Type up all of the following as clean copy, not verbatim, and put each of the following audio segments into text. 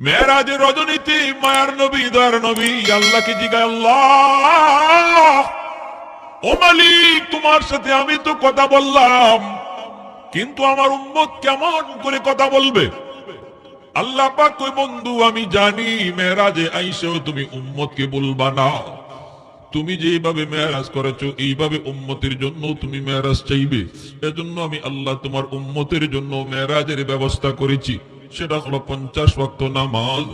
মেরাজের রজনীতে মায়ার নবী দয়ার নবী আল্লাহকে জিজ্ঞাসা, আল্লাহ ও মালিক, তোমার সাথে আমি তো কথা বললাম, কিন্তু আমার উম্মত কেমন করে কথা বলবে? আল্লাহ পাক কই, বন্ধু আমি জানি মেরাজে আইসেও তুমি উম্মতকে বলবা না। তুমি যেভাবে মেরাজ করেছো এইভাবে উম্মতের জন্য তুমি মেরাজ চাইবে। এজন্য আমি আল্লাহ তোমার উম্মতের জন্য মেরাজের ব্যবস্থা করেছি। সেটা হলো 50 ওয়াক্ত নামাজ।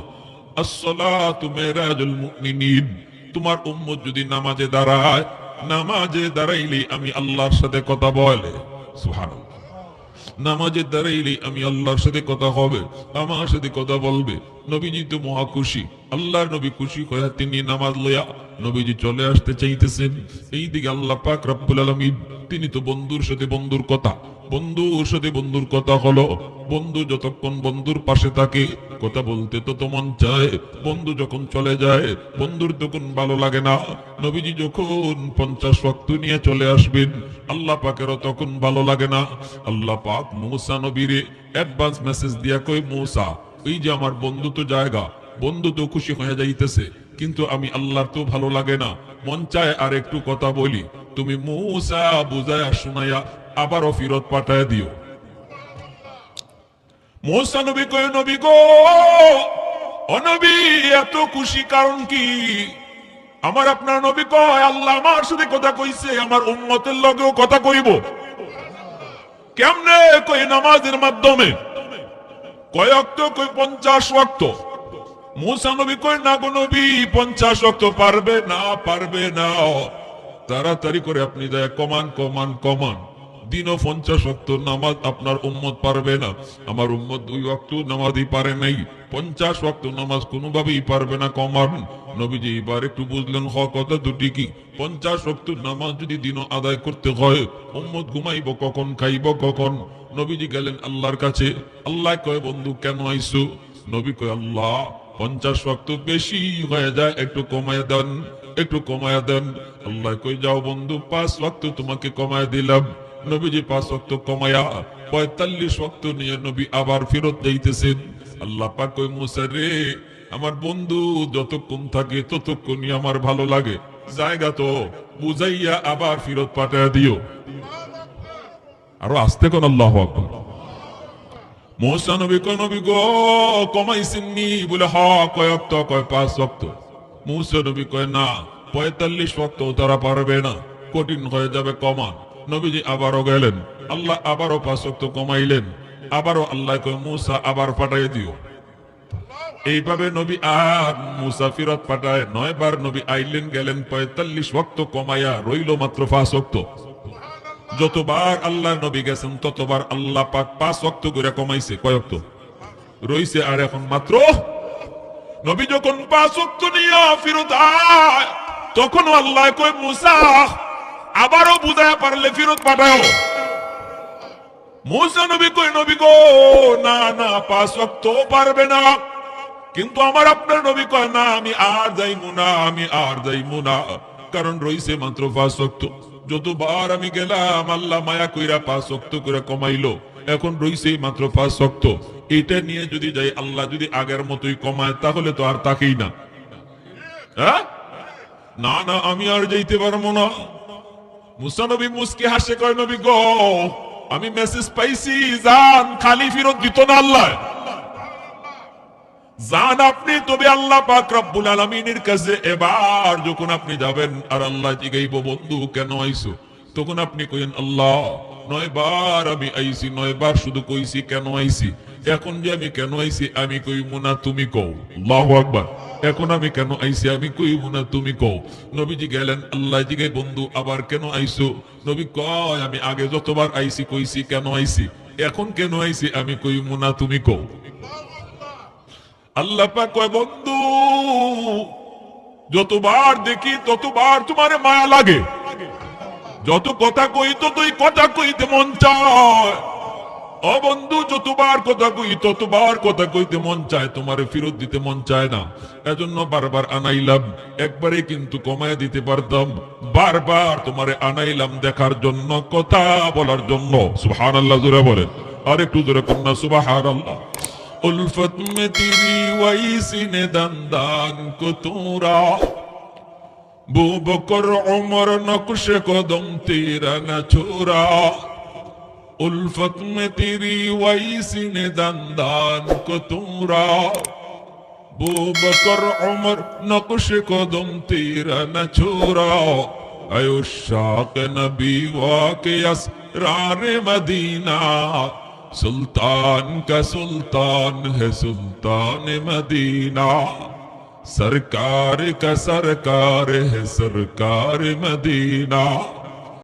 আসসালাতু মেরাজুল মুমিনিন। তোমার উম্মত যদি নামাজে দাঁড়ায়, নামাজে দাঁড়াইলে আমি আল্লাহর সাথে কথা বলে। সুবহানাল্লাহ। নামাজের দাঁড়াইলে আমি আল্লাহর সাথে কথা হবে, আমার সাথে কথা বলবে। নবীজি তো মহা খুশি। আল্লাহর নবী খুশি হয়ে তিনি নামাজ লইয়া নবীজি চলে আসতে চাইতেছেন। এইদিকে আল্লাহ পাক রব্বুল আলামিন তিনি তো বন্ধুর সাথে বন্ধুর কথা, বন্ধুর সাথে বন্ধুর কথা হলো। বন্ধু যতক্ষণ বন্ধুর পাশে থাকে কথা বলতে তো মন চায়, বন্ধু যখন চলে যায় বন্ধুর তখন ভালো লাগে না। নবীজি যখন 50 ওয়াক্ত নিয়ে চলে আসবেন আল্লাহ পাকেরও তখন ভালো লাগে না। আল্লাহ পাক মূসা নবীরে অ্যাডভান্স মেসেজ দিয়া কই, মূসা এই যে আমার বন্ধু তো জায়গা, বন্ধু তো খুশি হয়ে যাইতেছে, কিন্তু আমি আল্লাহর তো ভালো লাগে না, মন চায় আর একটু কথা বলি। তুমি মূসা বুঝায়া শোনায়া আবারও ফিরত পাঠায় দিও। মূসা নবী কয়, নবী গো, ও নবী এত খুশি কারণ কি? আমার আপনার নবী কয়, আল্লাহ আমার সাথে কথা কইছে, আমার উম্মতের লগেও কথা কইব। কেমনে? কই নামাজের মাধ্যমে। কয় ওয়াক্ত? কই 50 ওয়াক্ত। মূসা নবী কয়, না গো নবী 50 ওয়াক্ত পারবে না, পারবে না। তাড়াতাড়ি করে আপনি দয়া কমান কমান কমান। দিনও 50 ওয়াক্ত নামাজ আপনার উম্মত পারবে না। আমার উম্মত 2 ওয়াক্ত নামাজই পারে নাই, 50 ওয়াক্ত নামাজ কোনোভাবেই পারবে না, কমান। নবীজি এবার একটু বুঝলেন কথা দুটি কি। 50 ওয়াক্ত নামাজ যদি দিনও আদায় করতে হয়, উম্মত ঘুমাইব কখন, খাইব কখন? নবীজি গেলেন আল্লাহর কাছে। আল্লাহ কয়, বন্ধু কেন আইসো? নবী কয়, আল্লাহ 50 ওয়াক্ত বেশি হয়ে যায়, একটু কমায় দেন, একটু কমায় দেন। আল্লাহ কই, যাও বন্ধু 5 ওয়াক্ত তোমাকে কমায় দিলাম। নবীজি 5 ওয়াক্ত কমায়া 45 ওয়াক্ত নিয়ে নবী আবার ফেরত যাইতেছেন। আল্লাহ পাক কই, মূসা রে, আমার বন্ধু যতক্ষণ থাকে ততক্ষণই আমার ভালো লাগে, জায়গা তো বুঝাইয়া আবার ফেরত পাঠায় দিও। আরো আস্তে কোন আল্লাহু আকবার। মূসা নবী কয়, নবী গো কমাইছেননি? বলে হ। কয় ওয়াক্ত? কয় 5 ওয়াক্ত। মূসা নবী কয়, না 45 ওয়াক্ত তারা পারবে না, কঠিন হয়ে যাবে, কমান। নবীজি আবারও গেলেন, আল্লাহ আবারও 5 ওয়াক্ত কমাইলেন। আবারও আল্লাহ কয়, মূসা আবার পাঠাই দিও। এইভাবে নবী আর মূসা ফিরত পাঠায় 9 বার। নবী আইলেন, গেলেন, 45 ওয়াক্ত কমাইয়া রইল মাত্র 5 ওয়াক্ত। যতবার আল্লাহ নবী গেছেন ততবার আল্লাহ পাক 5 ওয়াক্ত করে কমাইছে। কয় ওয়াক্ত রইছে? আর এখন মাত্র। নবী যখন 5 ওয়াক্ত নিয়ে ফিরত আয়, তখন আল্লাহ কয়, মূসা আবারও বুঝায় পারলে ফিরত পাঠাও। মূসা নবী কয়, নবী গো না না 5 ওয়াক্ত পারবে না। কিন্তু আমার আপনার নবী কয়, না আমি আর যাইমু না, আমি আর যাইমু না, কারণ রইছে মাত্র 5 ওয়াক্ত। যতবার আমি গেলাম আল্লাহ মায়া কইরা 5 ওয়াক্ত করে কমাইলো, এখন রইছে মাত্র 5 ওয়াক্ত। এটা নিয়ে যদি যাই, আল্লাহ যদি আগের মতোই কমায় তাহলে তো আর তাকেই না। হ্যাঁ, না না আমি আর যাইতে পারবো না। মূসা নবী মুস্কি হাসে, কয়, নবী গো আমি মেসেজ পাইছি, জান খালি ফিরত দিত না আল্লাহ, জান আপনি। তবে আল্লাহ পাক রব্বুল আলামিনের কাছে এবার যখন আপনি যাবেন আর আল্লাহ জিগাইব, বন্ধু কেন আইছো? তখন আপনি কইেন, আল্লাহ 9 বার আমি আইছি, 9 বার শুধু কইছি কেন আইছি। এখন যে আমি কেন আইছি আমি কইব না, তুমি কও। আল্লাহু আকবার। এখন আমি কেন আইছি আমি কইব না, তুমি কও। নবীজি গেলেন, আল্লাহ জিগাই, বন্ধু আবার কেন আইছো? নবী কয়, আমি আগে যতবার আইছি কইছি কেন আইছি, এখন কেন আইছি আমি কইব না, তুমি কও। আল্লাহ পাক কয়, বন্ধু যতবার দেখি ততবার তোমার মায়া লাগে, যত কথা কই ততই কথা কইতে মন চায়। ও বন্ধু যতবার কথা কই ততবার কথা কইতে মন চায়, তোমারে ফেরত দিতে মন চায় না। এজন্য বারবার আনাইলাম, একবারে কিন্তু কমায় দিতে পারতাম, বারবার তোমারে আনাইলাম দেখার জন্য, কথা বলার জন্য। সুবহানাল্লাহ জোরে বলেন, আর একটু জোরে কন্যা সুবহানাল্লাহ। उल्फत में तेरी वही सीने दंदान को तूरा बू बकर उमर नक्श कदम तेरा न छोरा उल्फत में तेरी वही सीने दंदान को तूरा बू बकर उमर नक्श कदम तेरा न छोरा अयुशाक नबी वाके असरार मदीना सुल्तान का सुल्तान है सुल्तान मदीना सरकार का सरकार है सरकार मदीना